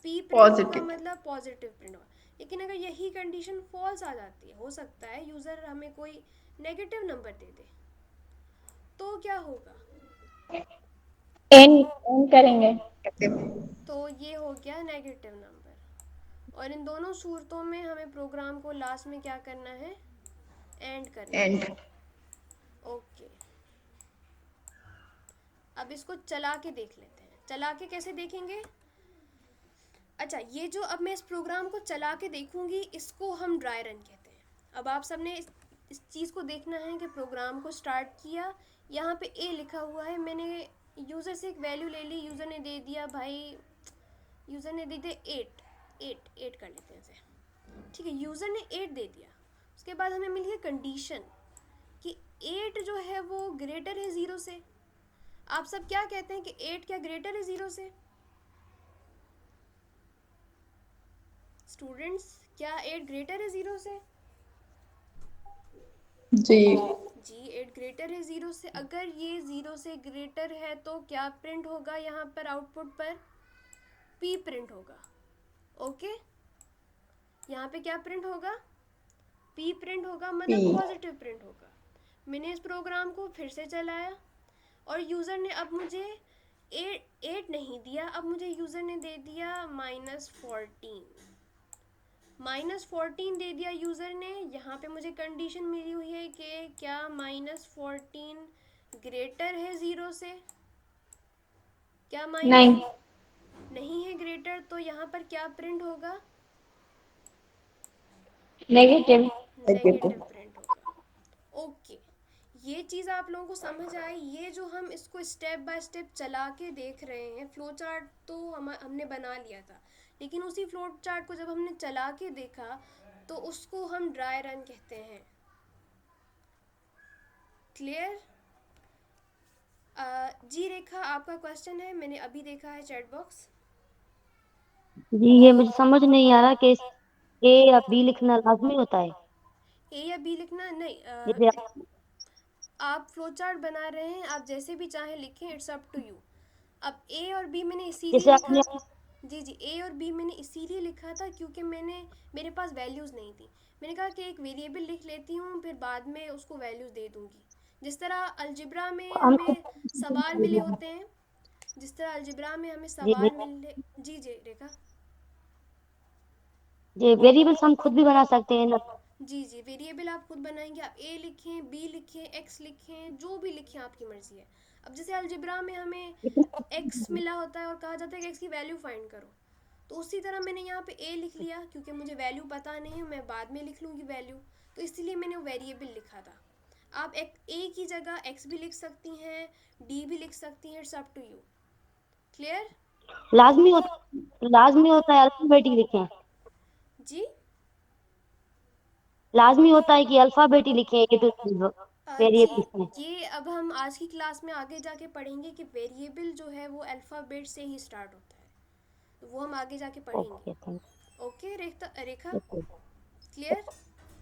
पी प्रिंट होगा, Positive. मतलब पॉजिटिव प्रिंट होगा। लेकिन अगर यही कंडीशन फॉल्स आ जाती है, हो सकता है यूज़र हमें कोई नेगेटिव नंबर दे दे, तो क्या होगा, एन करेंगे। तो ये हो गया नेगेटिव नंबर। और इन दोनों सूरतों में हमें प्रोग्राम को लास्ट में क्या करना है, एंड करना है। And ओके, अब इसको चला के देख लेते हैं। चला के कैसे देखेंगे, अच्छा ये जो अब मैं इस प्रोग्राम को चला के देखूंगी, इसको हम ड्राई रन कहते हैं। अब आप सबने इस चीज़ को देखना है कि प्रोग्राम को स्टार्ट किया, यहाँ पे ए लिखा हुआ है, मैंने यूज़र से एक वैल्यू ले ली, यूज़र ने दे दिया भाई, यूज़र ने दे दिया 8 कर लेते हैं इसे, ठीक है, यूज़र ने 8 दे दिया। उसके बाद हमें मिली है कंडीशन कि 8 जो है वो ग्रेटर है 0 से। आप सब क्या कहते हैं कि 8 क्या ग्रेटर है 0 से, स्टूडेंट्स, क्या 8 ग्रेटर है 0 से, जी, जी 8 ग्रेटर है 0 से। अगर ये 0 से ग्रेटर है तो क्या प्रिंट होगा, यहाँ पर आउटपुट पर p प्रिंट होगा। ओके, यहाँ पे क्या प्रिंट होगा, p प्रिंट होगा, मतलब P. पॉजिटिव प्रिंट होगा। मैंने इस प्रोग्राम को फिर से चलाया और यूज़र ने अब मुझे 8 नहीं दिया, अब मुझे यूज़र ने दे दिया -14 दे दिया यूज़र ने। यहाँ पे मुझे कंडीशन मिली हुई है कि क्या -14 ग्रेटर है 0 से, क्या नहीं। नहीं है ग्रेटर, तो यहाँ पर क्या प्रिंट होगा, नेगेटिव। नेगेटिव प्रिंट होगा। ओके, ये चीज़ आप लोगों को समझ आई। ये जो हम इसको स्टेप बाय स्टेप चला के देख रहे हैं, फ्लो चार्ट तो हमने बना लिया था, लेकिन उसी फ्लो चार्ट को जब हमने चला के देखा तो उसको हम ड्राई रन कहते हैं। क्लियर? जी रेखा, आपका क्वेश्चन है, मैंने अभी देखा है चैट बॉक्स। जी ये मुझे समझ नहीं आ रहा कि ए या बी लिखना लाजमी होता है। ए या बी लिखना नहीं, जैसे आप फ्लो चार्ट बना रहे हैं, आप जैसे भी चाहें लिखें, इट्स अप टू यू। अब ए और बी मैंने इसीलिए जैसे लिखा, आपने जी ए और बी मैंने इसीलिए लिखा था क्योंकि मेरे पास वैल्यूज़ नहीं थी। मैंने कहा कि एक वेरिएबल लिख लेती हूँ, फिर बाद में उसको वैल्यूज़ दे दूँगी। जिस तरह अलजिब्रा में हमको हमें सवाल मिले होते हैं, जिस तरह अलजिब्रा में हमें जी सवाल मिले, जी रेखा, जी वेरिएबल्स हम खुद भी बना सकते हैं ना। जी वेरिएबल आप खुद बनाएंगे, आप ए लिखें, बी लिखें, एक्स लिखें, जो भी लिखें आपकी मर्ज़ी है। अब जैसे अलजिब्रा में हमें एक्स मिला होता है और कहा जाता है कि एक्स की वैल्यू फाइंड करो, तो उसी तरह मैंने यहाँ पे ए लिख लिया, क्योंकि मुझे वैल्यू पता नहीं है, मैं बाद में लिख लूँगी वैल्यू, तो इसलिए मैंने वो वेरिएबल लिखा था। आप एक ए की जगह एक्स भी लिख सकती हैं, डी भी लिख सकती हैं, it's up to you. Clear? लाजमी होता है अल्फाबेट ही लिखें। जी लाजमी होता है कि अल्फाबेट ही लिखें ये तो वेरिएबल्स में। जी, ये अब हम आज की क्लास में आगे जाके पढ़ेंगे कि वेरिएबल जो है वो अल्फ़ाबेट से ही स्टार्ट होता है, तो वो हम आगे जाके ओके पढ़ेंगे। Thank okay Rekha, you. Clear?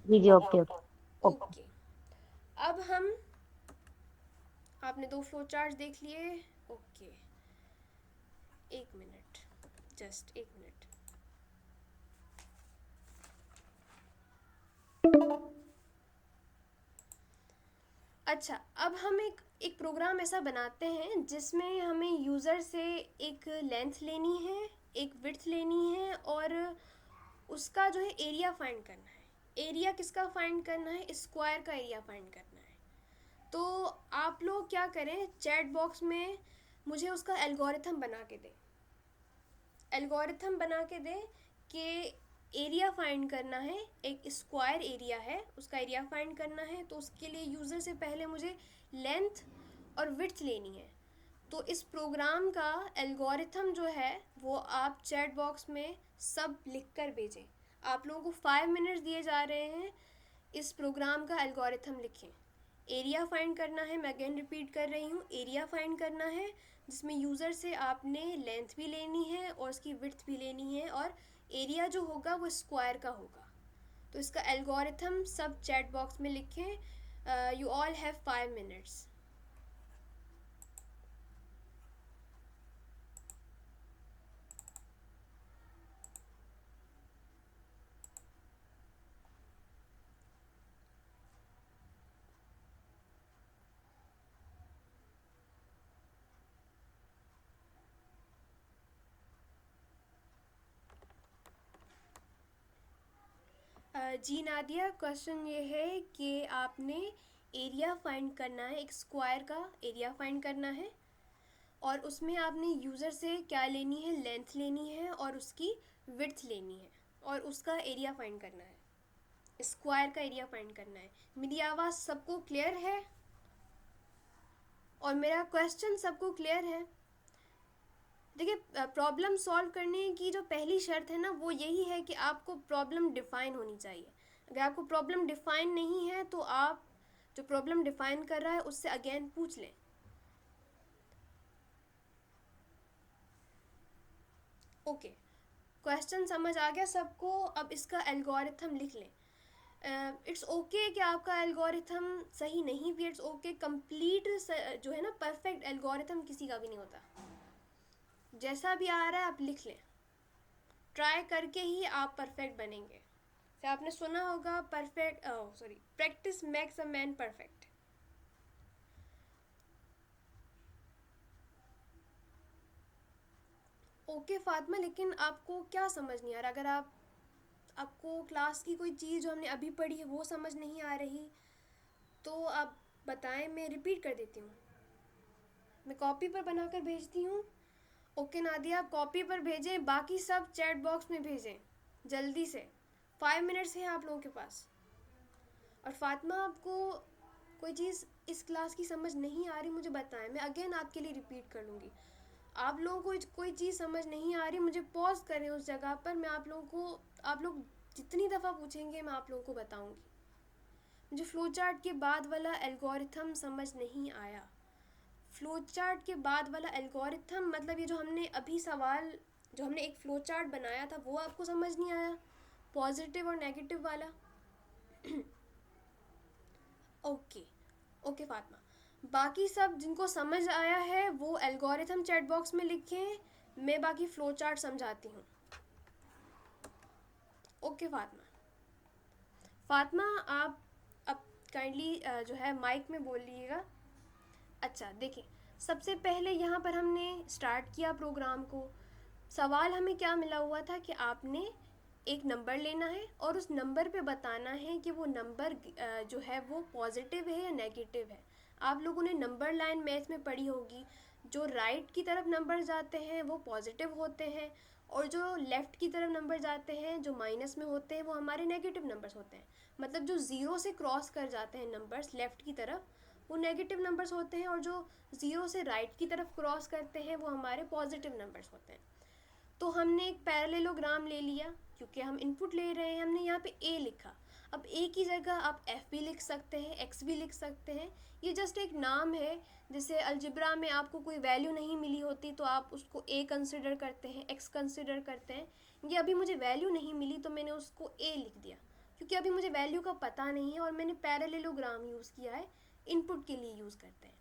जी जी ओके ओके। ओके, अब हम, आपने 2 फ्लो चार्ट देख लिए। ओके, एक मिनट, जस्ट एक मिनट। अच्छा, अब हम एक प्रोग्राम ऐसा बनाते हैं जिसमें हमें यूज़र से एक लेंथ लेनी है, एक विड्थ लेनी है, और उसका जो है एरिया फाइंड करना है। एरिया किसका फाइंड करना है, स्क्वायर का एरिया फाइंड करना है। तो आप लोग क्या करें, चैट बॉक्स में मुझे उसका एल्गोरिथम बना के दें, एल्गोरिथम बना के दें कि एरिया फाइंड करना है, एक स्क्वायर एरिया है, उसका एरिया फाइंड करना है, तो उसके लिए यूज़र से पहले मुझे लेंथ और विड्थ लेनी है। तो इस प्रोग्राम का एल्गोरिथम जो है वो आप चैट बॉक्स में सब लिख कर भेजें। आप लोगों को 5 मिनट्स दिए जा रहे हैं, इस प्रोग्राम का एल्गोरिथम लिखें। एरिया फाइंड करना है, मैं अगेन रिपीट कर रही हूँ, एरिया फाइंड करना है जिसमें यूज़र से आपने लेंथ भी लेनी है और उसकी विड्थ भी लेनी है, और एरिया जो होगा वो स्क्वायर का होगा। तो इसका एल्गोरिथम सब चैट बॉक्स में लिखें। You all have 5 minutes. जी नादिया, क्वेश्चन ये है कि आपने एरिया फाइंड करना है, एक स्क्वायर का एरिया फाइंड करना है, और उसमें आपने यूज़र से क्या लेनी है, लेंथ लेनी है और उसकी विड्थ लेनी है, और उसका एरिया फाइंड करना है, स्क्वायर का एरिया फाइंड करना है। मेरी आवाज़ सबको क्लियर है और मेरा क्वेश्चन सबको क्लियर है? देखिए, प्रॉब्लम सॉल्व करने की जो पहली शर्त है ना वो यही है कि आपको प्रॉब्लम डिफ़ाइन होनी चाहिए। अगर आपको प्रॉब्लम डिफ़ाइन नहीं है तो आप जो प्रॉब्लम डिफ़ाइन कर रहा है उससे अगेन पूछ लें। ओके, क्वेश्चन समझ आ गया सबको? अब इसका एल्गोरिथम लिख लें। इट्स ओके कि आपका एल्गोरिथम सही नहीं भी, इट्स ओके। कंप्लीट जो है ना परफेक्ट एल्गोरिथम किसी का भी नहीं होता। जैसा भी आ रहा है आप लिख लें, ट्राई करके ही आप परफेक्ट बनेंगे। तो आपने सुना होगा practice makes a man perfect. Okay Fatima, लेकिन आपको क्या समझ नहीं आ रहा? अगर आपको क्लास की कोई चीज़ जो हमने अभी पढ़ी है वो समझ नहीं आ रही तो आप बताएं, मैं रिपीट कर देती हूँ, मैं कॉपी पर बनाकर भेजती हूँ। ओके नादिया, आप कॉपी पर भेजें, बाकी सब चैट बॉक्स में भेजें जल्दी से। 5 मिनट्स हैं आप लोगों के पास। और फातिमा, आपको कोई चीज़ इस क्लास की समझ नहीं आ रही मुझे बताएं, मैं अगेन आपके लिए रिपीट कर लूँगी। आप लोगों को कोई चीज़ समझ नहीं आ रही, मुझे पॉज करें उस जगह पर, मैं आप लोग जितनी दफ़ा पूछेंगे मैं आप लोगों को बताऊँगी। मुझे फ्लो चार्ट के बाद वाला एल्गोरिथम समझ नहीं आया। फ्लो चार्ट के बाद वाला एल्गोरिथम मतलब ये जो हमने अभी सवाल, जो हमने एक फ्लो चार्ट बनाया था वो आपको समझ नहीं आया, पॉजिटिव और नेगेटिव वाला? ओके फातिमा, बाकी सब जिनको समझ आया है वो एल्गोरिथम चैट बॉक्स में लिखें, मैं बाकी फ्लो चार्ट समझाती हूँ। ओके फातिमा, आप अब काइंडली जो है माइक में बोल लीजिएगा। अच्छा, देखिए, सबसे पहले यहाँ पर हमने स्टार्ट किया प्रोग्राम को। सवाल हमें क्या मिला हुआ था कि आपने एक नंबर लेना है और उस नंबर पे बताना है कि वो नंबर जो है वो पॉजिटिव है या नेगेटिव है। आप लोगों ने नंबर लाइन मैथ में पढ़ी होगी, जो राइट की तरफ नंबर जाते हैं वो पॉजिटिव होते हैं, और जो लेफ़्ट की तरफ नंबर जाते हैं जो माइनस में होते हैं वो हमारे नेगेटिव नंबर्स होते हैं। मतलब जो ज़ीरो से क्रॉस कर जाते हैं नंबर्स लेफ़्ट की तरफ वो नेगेटिव नंबर्स होते हैं, और जो ज़ीरो से राइट की तरफ क्रॉस करते हैं वो हमारे पॉजिटिव नंबर्स होते हैं। तो हमने एक पैरेललोग्राम ले लिया, क्योंकि हम इनपुट ले रहे हैं, हमने यहाँ पे ए लिखा। अब ए की जगह आप एफ भी लिख सकते हैं, एक्स भी लिख सकते हैं, ये जस्ट एक नाम है। जैसे अलजिब्रा में आपको कोई वैल्यू नहीं मिली होती तो आप उसको ए कंसिडर करते हैं, एक्स कंसिडर करते हैं। ये अभी मुझे वैल्यू नहीं मिली तो मैंने उसको ए लिख दिया, क्योंकि अभी मुझे वैल्यू का पता नहीं है और मैंने पैरेललोग्राम यूज़ किया है, इनपुट के लिए यूज़ करते हैं।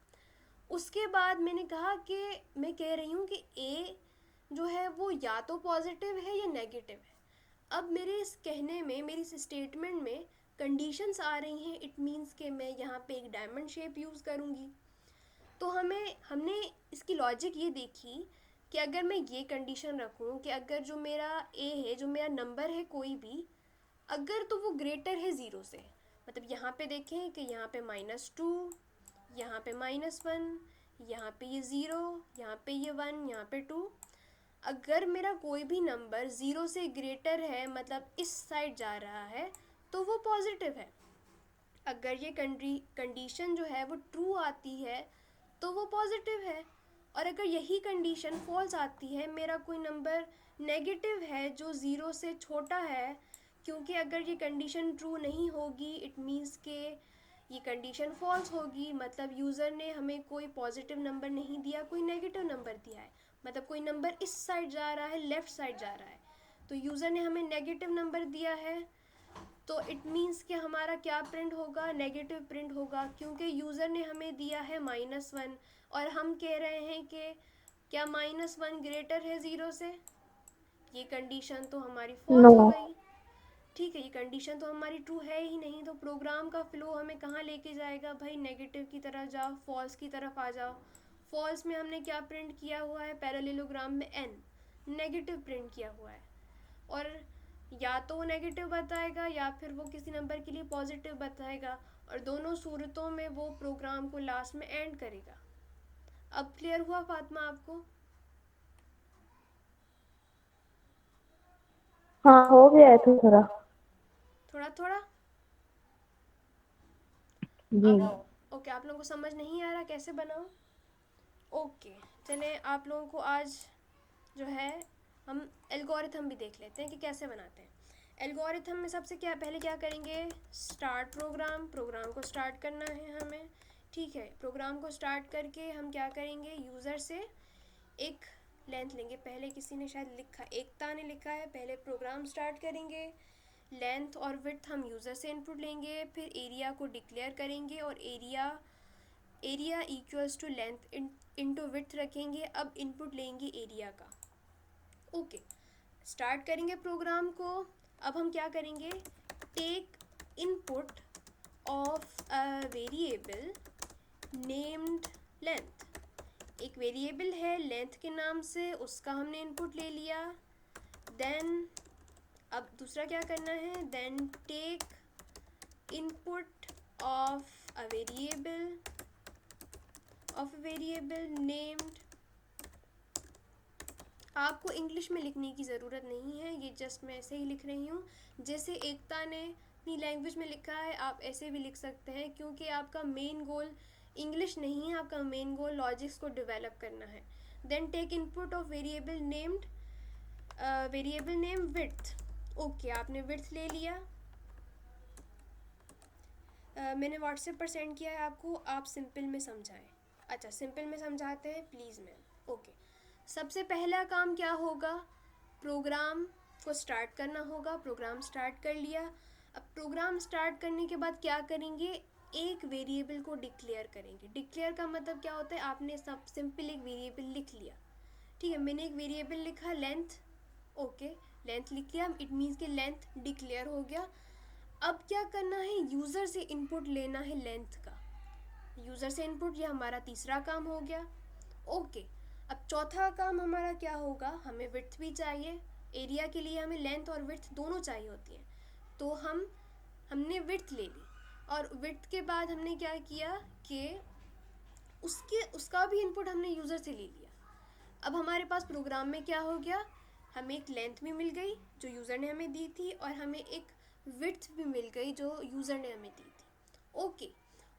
उसके बाद मैंने कहा कि मैं कह रही हूँ कि ए जो है वो या तो पॉजिटिव है या नेगेटिव है। अब मेरे इस कहने में, मेरी इस स्टेटमेंट में कंडीशंस आ रही हैं, इट मीन्स कि मैं यहाँ पे एक डायमंड शेप यूज़ करूँगी। तो हमने इसकी लॉजिक ये देखी कि अगर मैं ये कंडीशन रखूँ कि अगर जो मेरा ए है, जो मेरा नंबर है कोई भी, अगर तो वो ग्रेटर है ज़ीरो से, मतलब यहाँ पे देखें कि यहाँ पे -2, यहाँ पे -1, यहाँ पे ये 0, यहाँ पे ये 1, यहाँ पे 2, अगर मेरा कोई भी नंबर ज़ीरो से ग्रेटर है मतलब इस साइड जा रहा है तो वो पॉजिटिव है। अगर ये कंडीशन जो है वो ट्रू आती है तो वो पॉजिटिव है, और अगर यही कंडीशन फॉल्स आती है, मेरा कोई नंबर नेगेटिव है जो 0 से छोटा है, क्योंकि अगर ये कंडीशन ट्रू नहीं होगी इट मीन्स के ये कंडीशन फॉल्स होगी, मतलब यूज़र ने हमें कोई पॉजिटिव नंबर नहीं दिया, कोई नेगेटिव नंबर दिया है, मतलब कोई नंबर इस साइड जा रहा है, लेफ़्ट साइड जा रहा है, तो यूज़र ने हमें नेगेटिव नंबर दिया है, तो इट मीन्स कि हमारा क्या प्रिंट होगा, नेगेटिव प्रिंट होगा, क्योंकि यूज़र ने हमें दिया है -1 और हम कह रहे हैं कि क्या -1 ग्रेटर है 0 से। ये कंडीशन तो हमारी फॉल्स हो नो गई। ठीक है, ये कंडीशन तो हमारी ट्रू है ही नहीं, तो प्रोग्राम का फ्लो हमें कहाँ लेके जाएगा भाई, नेगेटिव की तरफ जाओ, फॉल्स की तरफ आ जाओ। फॉल्स में हमने क्या प्रिंट किया हुआ है, पैरेललोग्राम में n नेगेटिव प्रिंट किया हुआ है, और या तो वो नेगेटिव बताएगा या फिर वो किसी नंबर के लिए पॉजिटिव बताएगा, और दोनों सूरतों में वो प्रोग्राम को लास्ट में एंड करेगा। अब क्लियर हुआ फातिमा आपको? हाँ हो गया है थोड़ा। थोड़ा थोड़ा। जी अब ओके, आप लोगों को समझ नहीं आ रहा कैसे बनाऊं? ओके, चले आप लोगों को आज जो है हम एल्गोरिथम भी देख लेते हैं कि कैसे बनाते हैं। एल्गोरिथम में सबसे पहले क्या करेंगे, स्टार्ट प्रोग्राम, प्रोग्राम को स्टार्ट करना है हमें। ठीक है, प्रोग्राम को स्टार्ट करके हम क्या करेंगे, यूज़र से एक लेंथ लेंगे। पहले किसी ने शायद लिखा, एकता ने लिखा है, पहले प्रोग्राम स्टार्ट करेंगे, लेंथ और विड्थ हम यूज़र से इनपुट लेंगे, फिर एरिया को डिक्लेयर करेंगे और area equals to length into width रखेंगे। अब इनपुट लेंगे एरिया का। ओके, स्टार्ट करेंगे प्रोग्राम को। अब हम क्या करेंगे, take input of a variable named length. एक वेरिएबल है लेंथ के नाम से, उसका हमने इनपुट ले लिया। देन अब दूसरा क्या करना है, then take input of a variable named. आपको इंग्लिश में लिखने की ज़रूरत नहीं है, ये जस्ट मैं ऐसे ही लिख रही हूँ। जैसे एकता ने अपनी लैंग्वेज में लिखा है, आप ऐसे भी लिख सकते हैं, क्योंकि आपका मेन गोल इंग्लिश नहीं है, आपका मेन गोल लॉजिक्स को डेवलप करना है। Then take input of variable name width. Okay, आपने विड्थ ले लिया। मैंने व्हाट्सएप पर सेंड किया है आपको, आप सिंपल में समझाएं। अच्छा, सिंपल में समझाते हैं प्लीज़ मैम। ओके, सबसे पहला काम क्या होगा, प्रोग्राम को स्टार्ट करना होगा। प्रोग्राम स्टार्ट कर लिया। अब प्रोग्राम स्टार्ट करने के बाद क्या करेंगे, एक वेरिएबल को डिक्लेयर करेंगे। डिक्लेयर का मतलब क्या होता है, आपने सब सिंपल एक वेरिएबल लिख लिया। ठीक है, मैंने एक वेरिएबल लिखा लेंथ। ओके, लेंथ लिख लिया, इट मीन्स कि लेंथ डिक्लेयर हो गया। अब क्या करना है, यूज़र से इनपुट लेना है लेंथ का। यूज़र से इनपुट, ये हमारा तीसरा काम हो गया। ओके, अब चौथा काम हमारा क्या होगा, हमें विड्थ भी चाहिए। एरिया के लिए हमें लेंथ और विड्थ दोनों चाहिए होती है, तो हमने विड्थ ले ली। और विड्थ के बाद हमने क्या किया कि उसका भी इनपुट हमने यूज़र से ले लिया। अब हमारे पास प्रोग्राम में क्या हो गया, हमें एक लेंथ भी मिल गई जो यूज़र ने हमें दी थी, और हमें एक विड्थ भी मिल गई जो यूज़र ने हमें दी थी। ओके,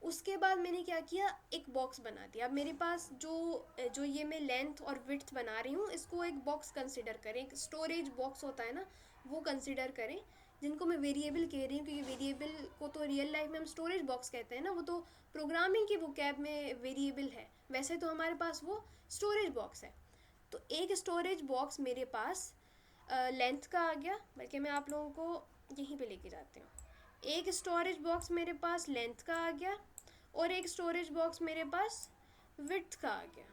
उसके बाद मैंने क्या किया, एक बॉक्स बना दिया। अब मेरे पास जो ये मैं लेंथ और विड्थ बना रही हूँ, इसको एक बॉक्स कंसिडर करें, एक स्टोरेज बॉक्स होता है ना, वो कंसिडर करें, जिनको मैं वेरिएबल कह रही हूँ, क्योंकि वेरिएबल को तो रियल लाइफ में हम स्टोरेज बॉक्स कहते हैं ना, वो तो प्रोग्रामिंग की वोकैब में वेरिएबल है, वैसे तो हमारे पास वो स्टोरेज बॉक्स है। तो एक स्टोरेज बॉक्स मेरे पास लेंथ का आ गया, बल्कि मैं आप लोगों को यहीं पे लेके जाती हूँ। एक स्टोरेज बॉक्स मेरे पास लेंथ का आ गया, और एक स्टोरेज बॉक्स मेरे पास विड्थ का आ गया।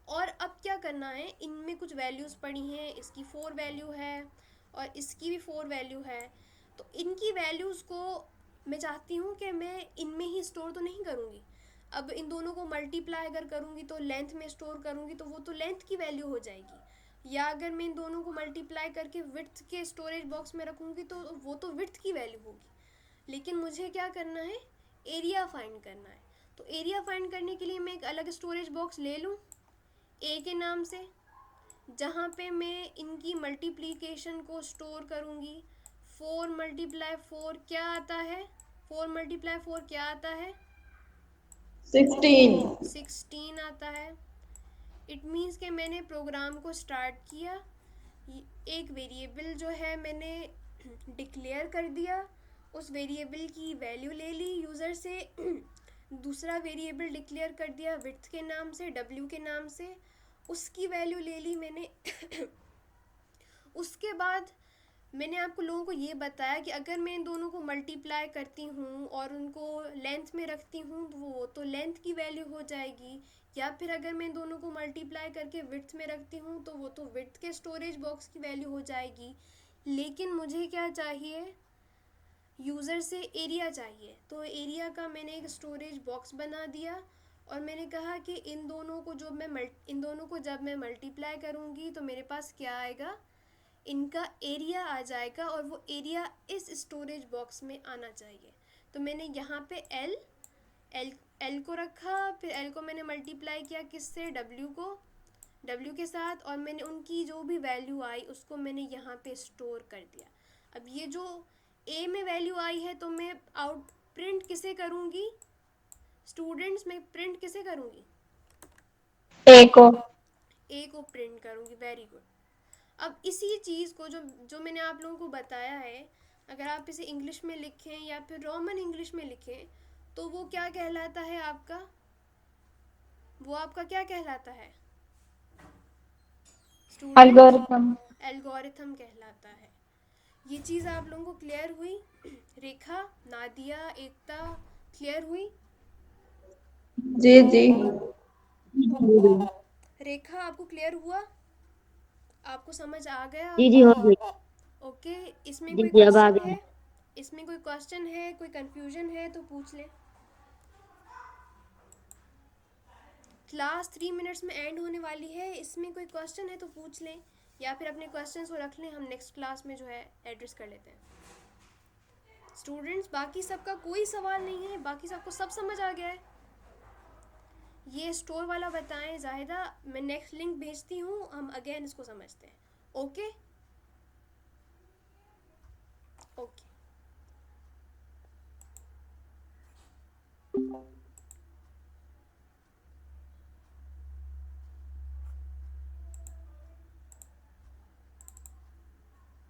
और अब क्या करना है, इनमें कुछ वैल्यूज़ पड़ी हैं, इसकी 4 वैल्यू है और इसकी भी 4 वैल्यू है। तो इनकी वैल्यूज़ को मैं चाहती हूँ कि मैं इनमें ही स्टोर तो नहीं करूँगी। अब इन दोनों को मल्टीप्लाई अगर करूँगी तो लेंथ में स्टोर करूँगी तो वो तो लेंथ की वैल्यू हो जाएगी, या अगर मैं इन दोनों को मल्टीप्लाई करके विड्थ के स्टोरेज बॉक्स में रखूँगी तो वो तो विड्थ की वैल्यू होगी। लेकिन मुझे क्या करना है, एरिया फाइंड करना है। तो एरिया फाइंड करने के लिए मैं एक अलग स्टोरेज बॉक्स ले लूँ ए के नाम से, जहाँ पे मैं इनकी मल्टीप्लिकेशन को स्टोर करूँगी। 4 × 4 क्या आता है, 4 × 4 क्या आता है, 16. 16 आता है। इट मीन्स कि मैंने प्रोग्राम को स्टार्ट किया, एक वेरिएबल जो है मैंने डिक्लेयर कर दिया, उस वेरिएबल की वैल्यू ले ली यूज़र से, दूसरा वेरिएबल डिक्लेयर कर दिया विड्थ के नाम से, w के नाम से, उसकी वैल्यू ले ली मैंने। उसके बाद मैंने आपको लोगों को ये बताया कि अगर मैं इन दोनों को मल्टीप्लाई करती हूँ और उनको लेंथ में रखती हूँ तो वो तो लेंथ की वैल्यू हो जाएगी, या फिर अगर मैं इन दोनों को मल्टीप्लाई करके विड्थ में रखती हूँ तो वो तो विड्थ के स्टोरेज बॉक्स की वैल्यू हो जाएगी। लेकिन मुझे क्या चाहिए, यूज़र से एरिया चाहिए, तो एरिया का मैंने एक स्टोरेज बॉक्स बना दिया और मैंने कहा कि इन दोनों को जब मैं मल्टीप्लाई करूँगी तो मेरे पास क्या आएगा, इनका एरिया आ जाएगा और वो एरिया इस स्टोरेज बॉक्स में आना चाहिए। तो मैंने यहाँ पे L को रखा, फिर L को मैंने मल्टीप्लाई किया किससे, W के साथ, और मैंने उनकी जो भी वैल्यू आई उसको मैंने यहाँ पे स्टोर कर दिया। अब ये जो A में वैल्यू आई है तो मैं आउट प्रिंट किसे करूँगी स्टूडेंट्स, मैं प्रिंट किसे करूँगी, A को। A को प्रिंट करूँगी। Very good. अब इसी चीज़ को जो मैंने आप लोगों को बताया है, अगर आप इसे इंग्लिश में लिखें या फिर रोमन इंग्लिश में लिखें तो वो क्या कहलाता है आपका, वो आपका क्या कहलाता है स्टूडेंट्स, एल्गोरिथम। एल्गोरिथम कहलाता है। ये चीज़ आप लोगों को क्लियर हुई? रेखा, नादिया, एकता, क्लियर हुई? जी जी। रेखा आपको क्लियर हुआ, आपको समझ आ गया जी जी हो आपको? गई। ओके, इसमें जी कोई जी अब आ क्वेश्चन गई। है, इसमें कोई क्वेश्चन है, कोई कंफ्यूजन है तो पूछ ले। क्लास 3 मिनट्स में एंड होने वाली है, इसमें कोई क्वेश्चन है तो पूछ लें, या फिर अपने क्वेश्चंस को रख लें, हम नेक्स्ट क्लास में जो है एड्रेस कर लेते हैं। स्टूडेंट्स बाकी सबका कोई सवाल नहीं है, बाकी सबको सब समझ आ गया है? ये स्टोर वाला बताएं जाहिदा, मैं नेक्स्ट लिंक भेजती हूँ, हम अगेन इसको समझते हैं। ओके।